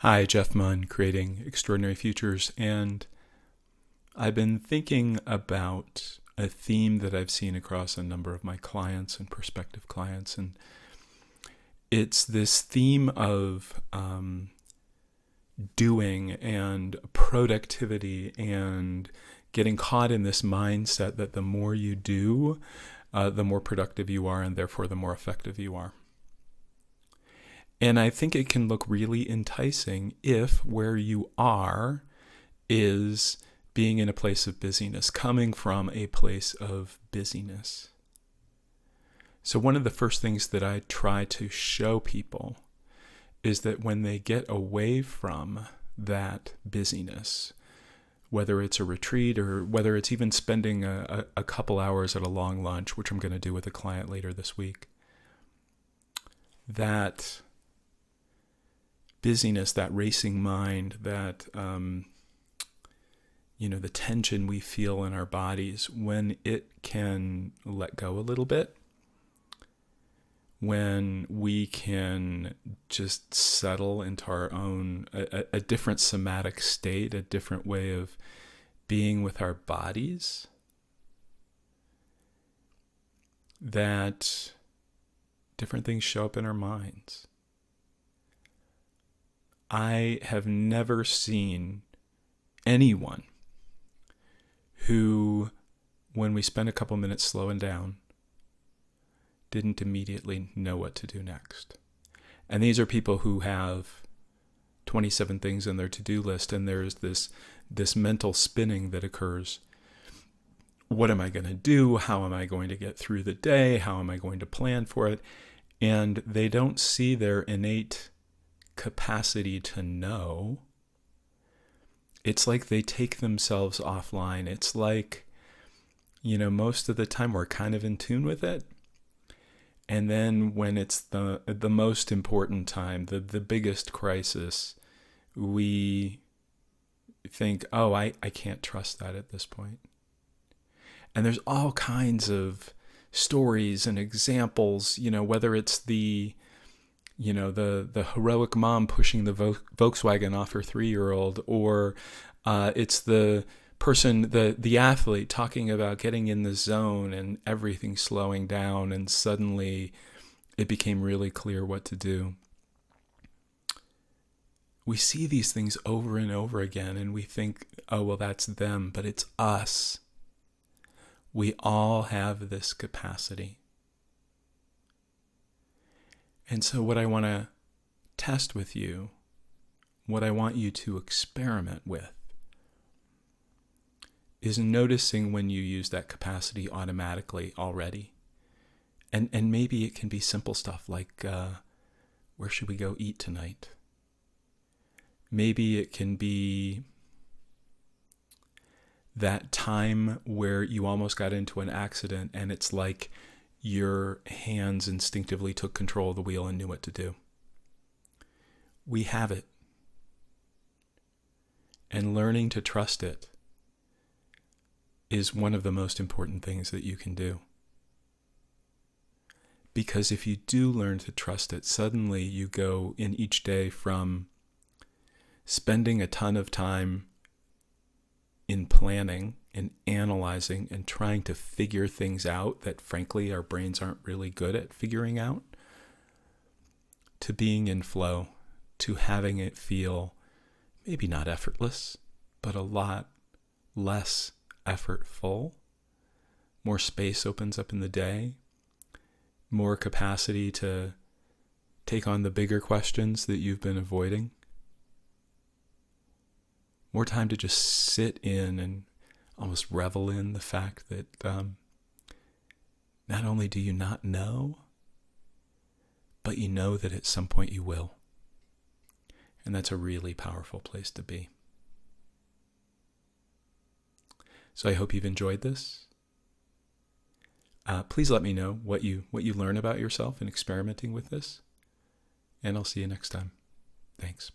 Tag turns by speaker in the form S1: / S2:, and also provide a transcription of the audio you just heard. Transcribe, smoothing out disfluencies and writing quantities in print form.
S1: Hi, Jeff Munn, Creating Extraordinary Futures, and I've been thinking about a theme that I've seen across a number of my clients and prospective clients, and it's this theme of doing and productivity and getting caught in this mindset that the more you do, the more productive you are, and therefore the more effective you are. And I think it can look really enticing if where you are is being in a place of busyness, coming from a place of busyness. So one of the first things that I try to show people is that when they get away from that busyness, whether it's a retreat or whether it's even spending a couple hours at a long lunch, which I'm going to do with a client later this week, that busyness, that racing mind, that the tension we feel in our bodies, when it can let go a little bit, when we can just settle into our own, a different somatic state, a different way of being with our bodies, that different things show up in our minds. I have never seen anyone who, when we spend a couple minutes slowing down, didn't immediately know what to do next. And these are people who have 27 things on their to-do list, and there's this mental spinning that occurs. What am I going to do? How am I going to get through the day? How am I going to plan for it? And they don't see their innate capacity to know. It's like they take themselves offline. It's like, most of the time we're kind of in tune with it. And then when it's the most important time, the biggest crisis, we think, oh, I can't trust that at this point. And there's all kinds of stories and examples, whether it's the heroic mom pushing the Volkswagen off her 3-year-old, or it's the person, the athlete talking about getting in the zone and everything slowing down, and suddenly it became really clear what to do. We see these things over and over again, and we think, oh, well, that's them, but it's us. We all have this capacity. And so what I want to test with you, what I want you to experiment with, is noticing when you use that capacity automatically already. And maybe it can be simple stuff like, where should we go eat tonight? Maybe it can be that time where you almost got into an accident and it's like your hands instinctively took control of the wheel and knew what to do. We have it. And learning to trust it is one of the most important things that you can do. Because if you do learn to trust it, suddenly you go in each day from spending a ton of time in planning and analyzing and trying to figure things out that, frankly, our brains aren't really good at figuring out, to being in flow, to having it feel maybe not effortless, but a lot less effortful. More space opens up in the day, more capacity to take on the bigger questions that you've been avoiding, more time to just sit in and almost revel in the fact that not only do you not know, but you know that at some point you will. And that's a really powerful place to be. So I hope you've enjoyed this. Please let me know what you learn about yourself in experimenting with this. And I'll see you next time. Thanks.